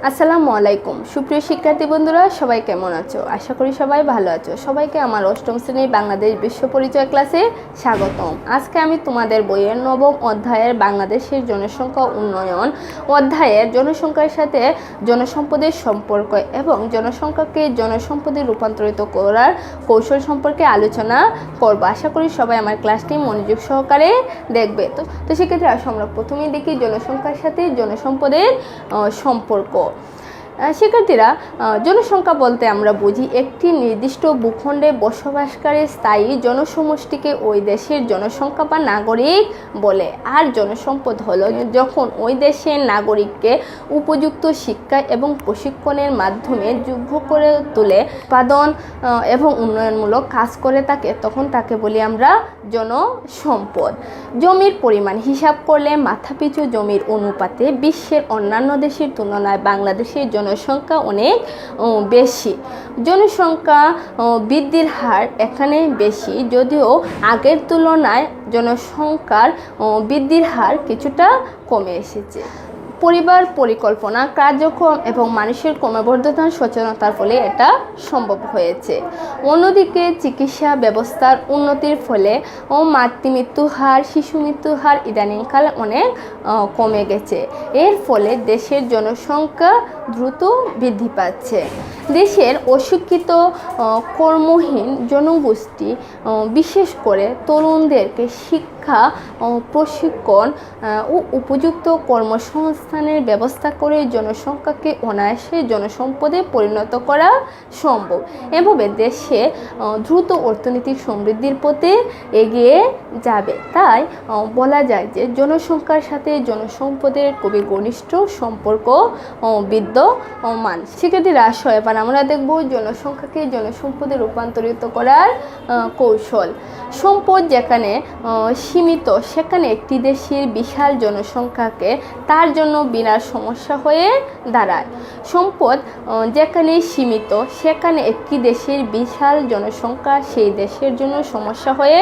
আসসালামু আলাইকুম সুপ্রিয় শিক্ষার্থী বন্ধুরা, সবাই কেমন আছো? আশা করি সবাই ভালো আছো। সবাইকে আমার অষ্টম শ্রেণীর বাংলাদেশ বিশ্ব পরিচয় ক্লাসে স্বাগতম। আজকে আমি তোমাদের বইয়ের নবম অধ্যায়ের বাংলাদেশের জনসংখ্যা উন্নয়ন অধ্যায়ের জনসংখ্যার সাথে জনসম্পদের সম্পর্ক এবং জনসংখ্যাকে জনসম্পদে রূপান্তরিত করার কৌশল সম্পর্কে আলোচনা করব। আশা করি সবাই আমার ক্লাসটি মনোযোগ সহকারে দেখবে। তো সেক্ষেত্রে আমরা প্রথমেই দেখি জনসংখ্যার সাথে জনসম্পদের সম্পর্ক। শিক্ষার্থীরা, জনসংখ্যা বলতে আমরা বুঝি একটি নির্দিষ্ট ভূখণ্ডে বসবাসকারী স্থায়ী জনসমষ্টিকে ওই দেশের জনসংখ্যা বা নাগরিক বলে। আর জনসম্পদ হলো যখন ওই দেশের নাগরিককে উপযুক্ত শিক্ষা এবং প্রশিক্ষণের মাধ্যমে যোগ্য করে তুলে উৎপাদন এবং উন্নয়নমূলক কাজ করে থাকে, তখন তাকে বলি আমরা জনসম্পদ। জমির পরিমাণ হিসাব করলে মাথাপিছু জমির অনুপাতে বিশ্বের অন্যান্য দেশের তুলনায় বাংলাদেশের জনসংখ্যা অনেক বেশি। জনসংখ্যা বৃদ্ধির হার এখানে বেশি, যদিও আগের তুলনায় জনসংখ্যার বৃদ্ধির হার কিছুটা কমে এসেছে। পরিবার পরিকল্পনা কার্যক্রম এবং মানুষের ক্রমবর্ধমান সচেতনতার ফলে এটা সম্ভব হয়েছে। অন্যদিকে চিকিৎসা ব্যবস্থার উন্নতির ফলে মাতৃমৃত্যু হার, শিশু মৃত্যু হার ইদানিংকালে অনেক কমে গেছে। এর ফলে দেশের জনসংখ্যা দ্রুত বৃদ্ধি পাচ্ছে। দেশের অশিক্ষিত কর্মহীন জনগোষ্ঠী, বিশেষ করে তরুণদেরকে শিক্ষা, প্রশিক্ষণ ও উপযুক্ত কর্মসংস্থানের ব্যবস্থা করে জনসংখ্যাকে অনায়াসে জনসম্পদে পরিণত করা সম্ভব। এভাবে দেশে দ্রুত অর্থনৈতিক সমৃদ্ধির পথে এগিয়ে যাবে। তাই বলা যায় যে জনসংখ্যার সাথে জনসম্পদের খুবই ঘনিষ্ঠ সম্পর্ক বিদ্যমান। শিক্ষার্থীরা, এবার আমরা দেখব জনসংখ্যাকে জনসম্পদে রূপান্তরিত করার কৌশল। সম্পদ যেখানে সীমিত, সেখানে একটি দেশের বিশাল জনসংখ্যাকে তার জন্য বিরাট সমস্যা হয়ে দাঁড়ায়। সম্পদ যেখানে সীমিত, সেখানে একটি দেশের বিশাল জনসংখ্যা সেই দেশের জন্য সমস্যা হয়ে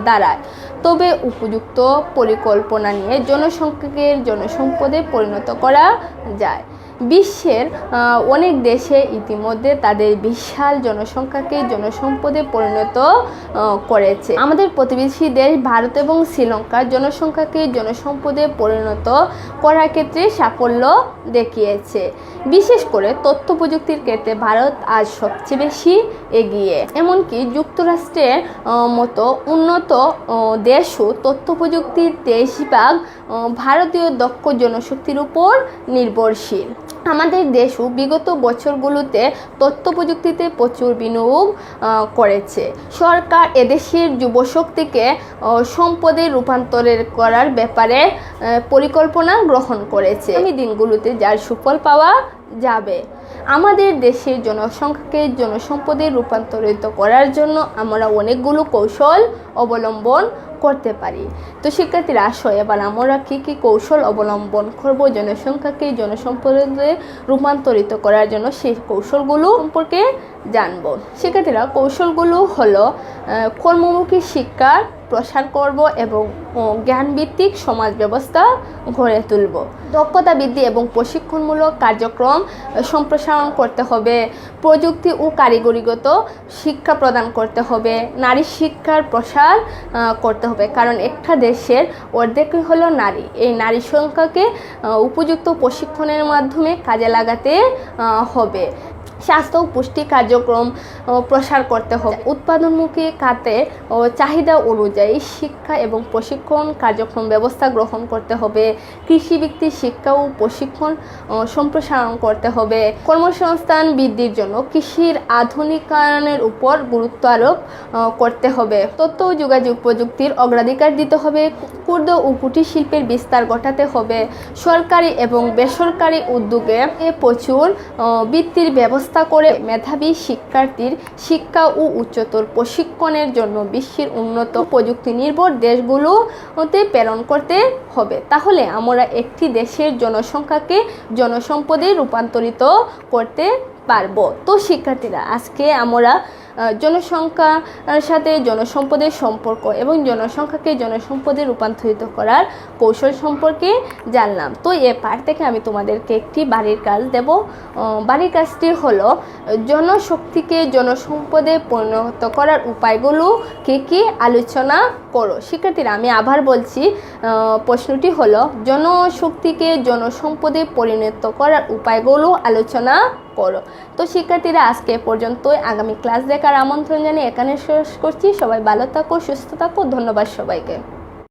দাঁড়ায়। তবে উপযুক্ত পরিকল্পনা নিয়ে জনসংখ্যাকে জনসম্পদে পরিণত করা যায়। বিশ্বের অনেক দেশে ইতিমধ্যে তাদের বিশাল জনসংখ্যাকে জনসম্পদে পরিণত করেছে। আমাদের প্রতিবেশী দেশ ভারত এবং শ্রীলঙ্কার জনসংখ্যাকে জনসম্পদে পরিণত করার ক্ষেত্রে সাফল্য দেখিয়েছে। বিশেষ করে তথ্য প্রযুক্তির ক্ষেত্রে ভারত আজ সবচেয়ে বেশি এগিয়ে। এমনকি যুক্তরাষ্ট্রের মতো উন্নত দেশও তথ্য প্রযুক্তির 23% ভারতীয় দক্ষ জনশক্তির উপর নির্ভরশীল। আমাদের দেশও বিগত বছরগুলোতে তথ্য প্রযুক্তিতে প্রচুর বিনিয়োগ করেছে। সরকার এদেশের যুবশক্তিকে সম্পদে রূপান্তরের করার ব্যাপারে পরিকল্পনা গ্রহণ করেছে। এই দিনগুলোতে যার সুফল পাওয়া যাবে। আমাদের দেশের জনসংখ্যাকে জনসম্পদে রূপান্তরিত করার জন্য আমরা অনেকগুলো কৌশল অবলম্বন করতে পারি। তো শিক্ষার্থীরা, এবার আমরা কী কী কৌশল অবলম্বন করব জনসংখ্যাকে জনসম্পদে রূপান্তরিত করার জন্য, সেই কৌশলগুলো সম্পর্কে জানব। শিক্ষার্থীরা, কৌশলগুলো হলো কর্মমুখী শিক্ষার প্রসার করব এবং জ্ঞানভিত্তিক সমাজ ব্যবস্থা গড়ে তুলব। দক্ষতা বৃদ্ধি এবং প্রশিক্ষণমূলক কার্যক্রম সম্প্রসারণ করতে হবে। প্রযুক্তি ও কারিগরিগত শিক্ষা প্রদান করতে হবে। নারী শিক্ষার প্রসার করতে হবে, কারণ একটা দেশের অর্ধেকই হলো নারী। এই নারী সংখ্যাকে উপযুক্ত প্রশিক্ষণের মাধ্যমে কাজে লাগাতে হবে। স্বাস্থ্য ও পুষ্টি কার্যক্রম প্রসার করতে হবে। উৎপাদনমুখী খাতে ও চাহিদা অনুযায়ী শিক্ষা এবং প্রশিক্ষণ কার্যক্রম ব্যবস্থা গ্রহণ করতে হবে। কৃষিভিত্তিক শিক্ষা ও প্রশিক্ষণ সম্প্রসারণ করতে হবে। কর্মসংস্থান বৃদ্ধির জন্য কৃষির আধুনিকায়নের উপর গুরুত্ব আরোপ করতে হবে। তথ্য ও যোগাযোগ প্রযুক্তির অগ্রাধিকার দিতে হবে। ক্ষুদ্র ও কুটির শিল্পের বিস্তার ঘটাতে হবে। সরকারি এবং বেসরকারি উদ্যোগে প্রচুর বৃত্তির ব্যবস্থা করে মেধাবী শিক্ষার্থীর শিক্ষা ও উচ্চতর প্রশিক্ষণের জন্য বিশ্বের উন্নত প্রযুক্তি নির্ভর দেশগুলোতে প্রেরণ করতে হবে। তাহলে আমরা একটি দেশের জনসংখ্যাকে জনসম্পদে রূপান্তরিত করতে পারবো। তো শিক্ষার্থীরা, আজকে আমরা জনসংখ্যার সাথে জনসম্পদের সম্পর্ক এবং জনসংখ্যাকে জনসম্পদে রূপান্তরিত করার কৌশল সম্পর্কে জানলাম। তো এ পাঠ থেকে আমি তোমাদেরকে একটি বাড়ির কাজ দেব। বাড়ির কাজটি হলো জনশক্তিকে জনসম্পদে পরিণত করার উপায়গুলো কি আলোচনা করো। শিক্ষার্থীরা, আমি আবার বলছি, প্রশ্নটি হলো জনশক্তিকে জনসম্পদে পরিণত করার উপায়গুলো আলোচনা করো। তো শিক্ষার্থীরা, আজকে পর্যন্তই। আগামী ক্লাস দেখার আমন্ত্রণ জানিয়ে এখানে শেষ করছি। সবাই ভালো থাকো, সুস্থ থাকো। ধন্যবাদ সবাইকে।